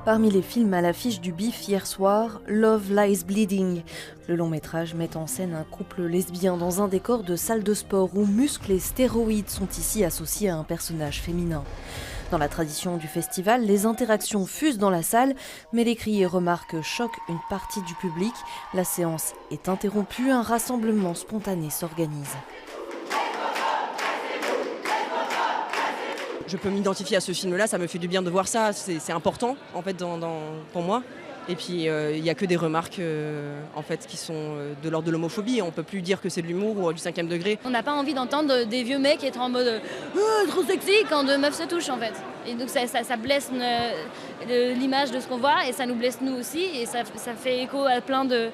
Parmi les films à l'affiche du BIF hier soir, Love Lies Bleeding. Le long métrage met en scène un couple lesbien dans un décor de salle de sport où muscles et stéroïdes sont ici associés à un personnage féminin. Dans la tradition du festival, les interactions fusent dans la salle, mais les criers remarques choquent une partie du public. La séance est interrompue, un rassemblement spontané s'organise. Je peux m'identifier à ce film-là, ça me fait du bien de voir ça, c'est important en fait pour moi. Et puis il n'y a que des remarques en fait, qui sont de l'ordre de l'homophobie, on ne peut plus dire que c'est de l'humour ou du 5e degré. On n'a pas envie d'entendre des vieux mecs être en mode trop sexy quand deux meufs se touchent en fait. Et donc ça blesse l'image de ce qu'on voit et ça nous blesse nous aussi et ça fait écho à plein de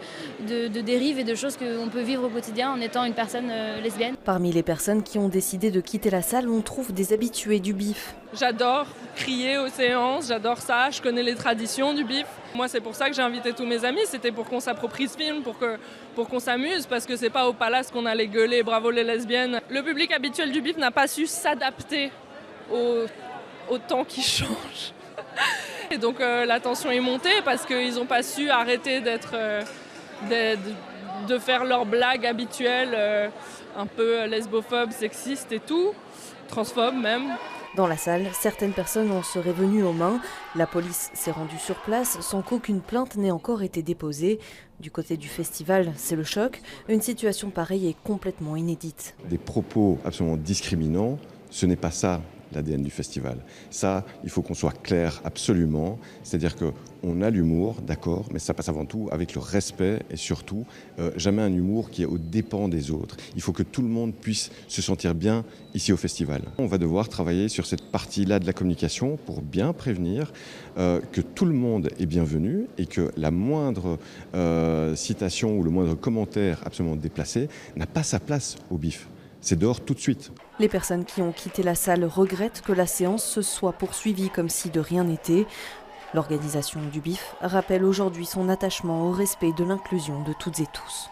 dérives et de choses qu'on peut vivre au quotidien en étant une personne lesbienne. Parmi les personnes qui ont décidé de quitter la salle, on trouve des habitués du BIF. J'adore crier aux séances, j'adore ça, je connais les traditions du BIF. Moi c'est pour ça que j'ai invité tous mes amis, c'était pour qu'on s'approprie ce film, pour qu'on s'amuse, parce que c'est pas au Palace qu'on allait gueuler bravo les lesbiennes. Le public habituel du BIF n'a pas su s'adapter au temps qui change. Et donc la tension est montée parce qu'ils n'ont pas su arrêter de faire leurs blagues habituelles, un peu lesbophobes, sexistes et tout, transphobes même. Dans la salle, certaines personnes en seraient venues aux mains. La police s'est rendue sur place sans qu'aucune plainte n'ait encore été déposée. Du côté du festival, c'est le choc. Une situation pareille est complètement inédite. Des propos absolument discriminants, ce n'est pas ça l'ADN du festival. Ça, il faut qu'on soit clair absolument. C'est-à-dire qu'on a l'humour, d'accord, mais ça passe avant tout avec le respect et surtout jamais un humour qui est aux dépens des autres. Il faut que tout le monde puisse se sentir bien ici au festival. On va devoir travailler sur cette partie-là de la communication pour bien prévenir que tout le monde est bienvenu et que la moindre citation ou le moindre commentaire absolument déplacé n'a pas sa place au BIF. C'est dehors tout de suite. Les personnes qui ont quitté la salle regrettent que la séance se soit poursuivie comme si de rien n'était. L'organisation du BIF rappelle aujourd'hui son attachement au respect de l'inclusion de toutes et tous.